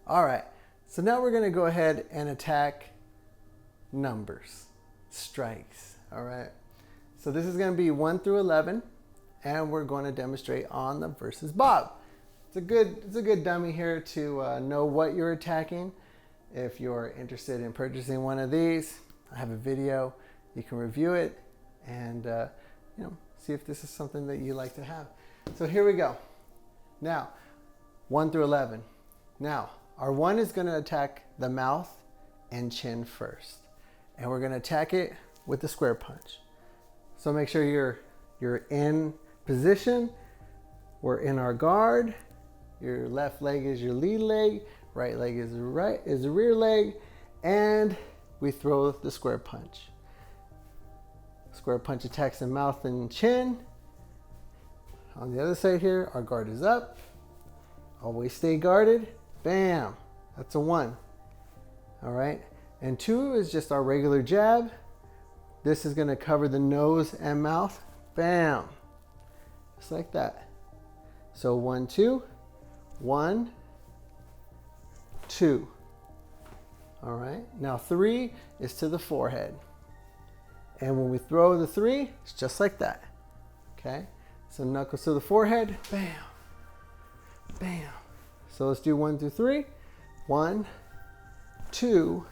All right, so now we're gonna go ahead and attack numbers, strikes, all right? So this is gonna be 1 through 11, and we're going to demonstrate on the versus Bob. It's a good dummy here to know what you're attacking. If you're interested in purchasing one of these, I have a video. You can review it and see if this is something that you like to have. So here we go. Now, 1 through 11. Now, our 1 is going to attack the mouth and chin first, and we're going to attack it with the square punch. So make sure you're in position. We're in our guard. Your left leg is your lead leg, right leg is the rear leg, and we throw the square punch. Square punch attacks the mouth and chin. On the other side here, our guard is up. Always stay guarded. Bam, that's a 1. All right, and 2 is just our regular jab. This is gonna cover the nose and mouth. Bam, just like that. So 1, 2, 1, 2. All right, now 3 is to the forehead. And when we throw the 3, it's just like that, okay? So knuckles to the forehead, bam, bam. So let's do 1 through 3. 1, 2,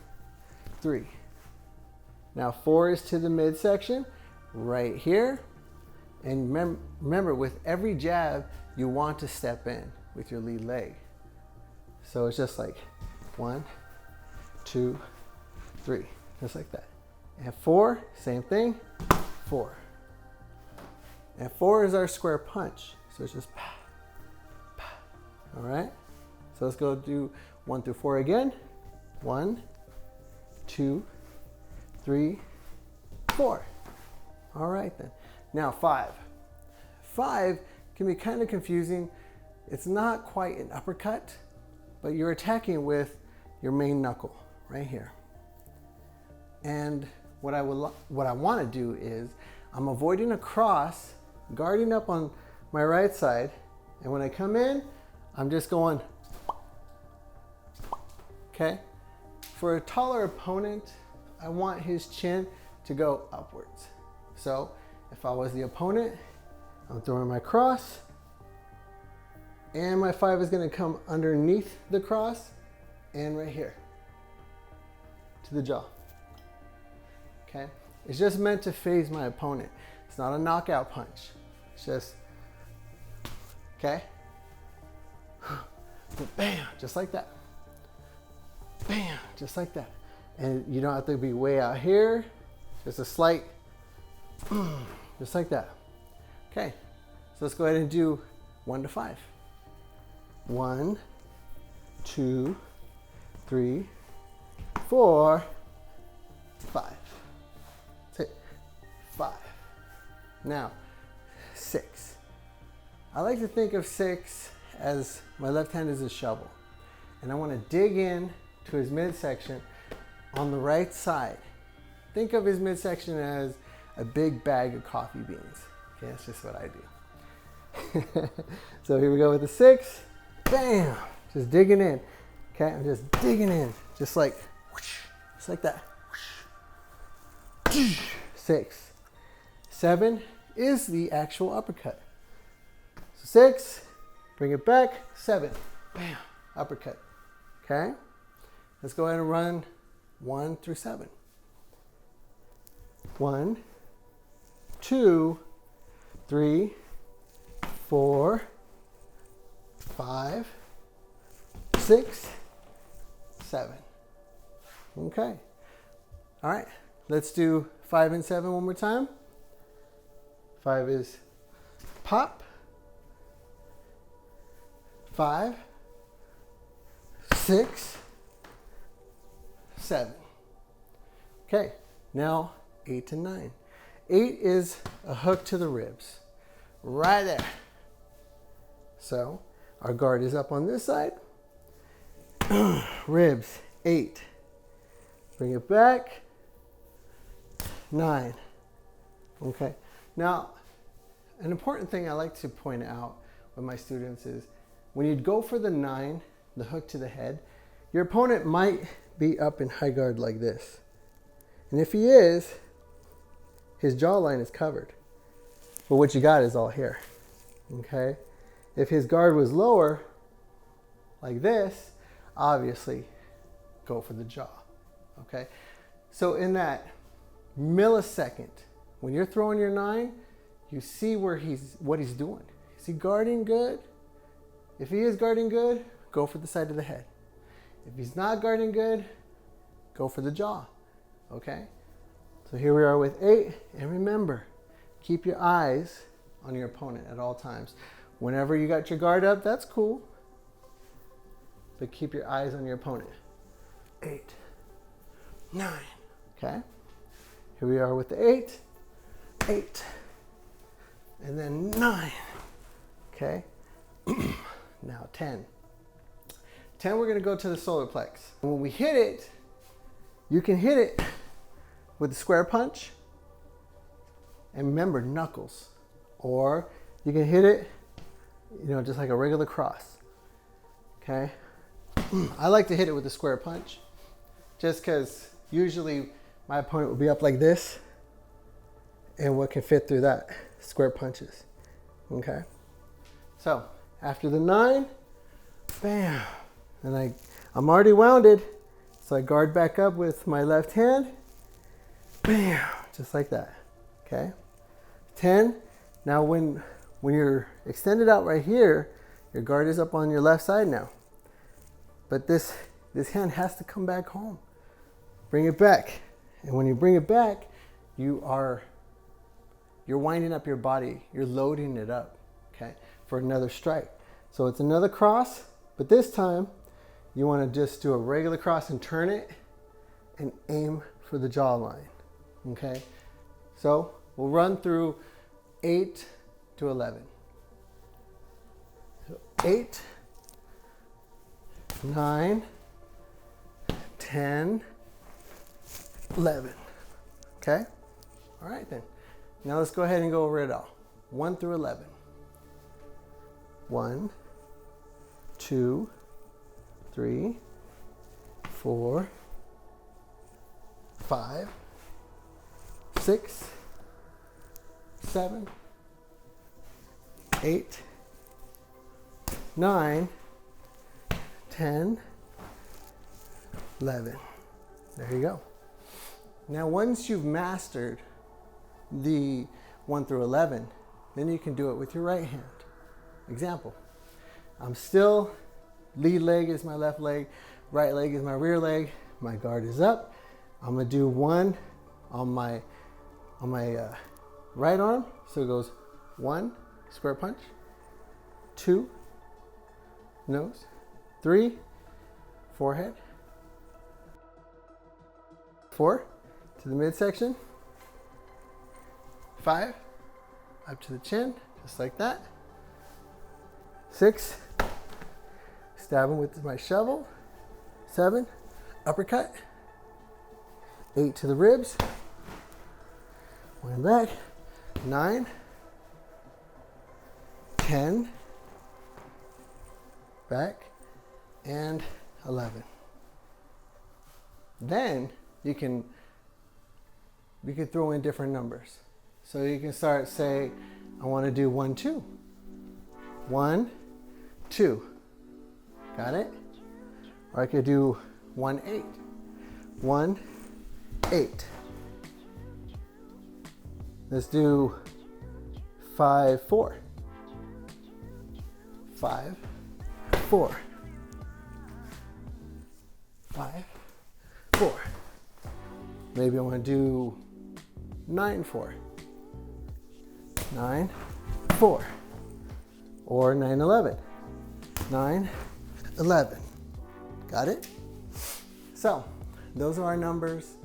3. Now 4 is to the midsection, right here. And remember, with every jab, you want to step in with your lead leg. So it's just like 1, 2, 3, just like that. And 4, same thing, 4. And 4 is our square punch. So it's just pa, pa. All right? So let's go do 1 through 4 again. 1, 2, 3, 4. All right then. Now 5. 5 can be kind of confusing. It's not quite an uppercut, but you're attacking with your main knuckle right here. And what I want to do is I'm avoiding a cross, guarding up on my right side, and when I come in, I'm just going, okay? For a taller opponent, I want his chin to go upwards. So if I was the opponent, I'm throwing my cross, and my 5 is going to come underneath the cross and right here to the jaw. Okay? It's just meant to phase my opponent. It's not a knockout punch. It's just, okay? Bam, just like that. Bam, just like that. And you don't have to be way out here. Just a slight, just like that. Okay, so let's go ahead and do 1 to 5. 1, 2, 3, 4, 5. That's it. 5. Now, 6. I like to think of 6 as my left hand is a shovel, and I want to dig in to his midsection on the right side. Think of his midsection as a big bag of coffee beans. Okay, that's just what I do. So here we go with the 6. Bam! Just digging in. Okay, I'm just digging in. Just like, whoosh, just like that. Whoosh. 6. 7 is the actual uppercut. So 6, bring it back, 7. Bam! Uppercut. Okay? Let's go ahead and run 1 through 7. 1, 2, 3, 4, 5, 6, 7. Okay. All right. Let's do 5 and 7 one more time. 5 is pop. 5, 6, 7. Okay. Now 8 to 9. 8 is a hook to the ribs. Right there. So our guard is up on this side. Ribs, 8. Bring it back. 9. Okay. Now, an important thing I like to point out with my students is when you go for the 9, the hook to the head, your opponent might be up in high guard like this. And if he is, his jawline is covered. But what you got is all here, okay? If his guard was lower, like this, obviously go for the jaw, okay? So in that millisecond, when you're throwing your 9, you see what he's doing. Is he guarding good? If he is guarding good, go for the side of the head. If he's not guarding good, go for the jaw, okay? So here we are with 8, and remember, keep your eyes on your opponent at all times. Whenever you got your guard up, that's cool, but keep your eyes on your opponent. 8, 9, okay? Here we are with the 8, 8, and then 9, okay? Now 10. 10, we're gonna go to the solar plex. When we hit it, you can hit it with a square punch, and remember, knuckles. Or you can hit it, just like a regular cross, okay? I like to hit it with a square punch, just because usually my opponent will be up like this, and what can fit through that? Square punches, okay? So after the 9, bam, and I'm already wounded, so I guard back up with my left hand, bam, just like that, okay? 10, now when you're extended out right here, your guard is up on your left side now. But this hand has to come back home. Bring it back. And when you bring it back, you're winding up your body. You're loading it up, okay, for another strike. So it's another cross, but this time you want to just do a regular cross and turn it and aim for the jawline, okay? So we'll run through 8 to 11. So 8, 9, 10, 11. Okay? All right then. Now let's go ahead and go over it all. 1 through 11. 1, 2, 3, 4, 5, 6, 7, 8, 9, 10, 11. There you go. Now once you've mastered the 1 through 11, then you can do it with your right hand. Example, I'm still, lead leg is my left leg, right leg is my rear leg, my guard is up. I'm gonna do 1 on my right arm, so it goes 1, square punch, 2, nose, 3, forehead, 4, to the midsection, 5, up to the chin, just like that, 6, stab him with my shovel, 7, uppercut, 8 to the ribs, 1 back, 9, 10, back, and 11. Then you can throw in different numbers. So you can start, say, I want to do 1, 2. 1, 2. Got it? Or I could do 1, 8. 1, 8. Let's do 5, 4. 5, 4. 5, 4. Maybe I want to do 9, 4. 9, 4. Or 9, 11. 9, 11. Got it? So, those are our numbers.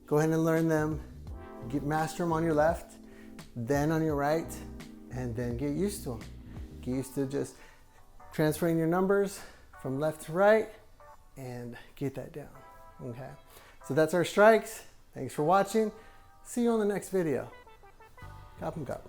Go ahead and learn them. Master them on your left, then on your right, and then get used to them. Get used to just transferring your numbers from left to right and get that down, okay? So that's our strikes. Thanks for watching. See you on the next video. Cop 'em, cop.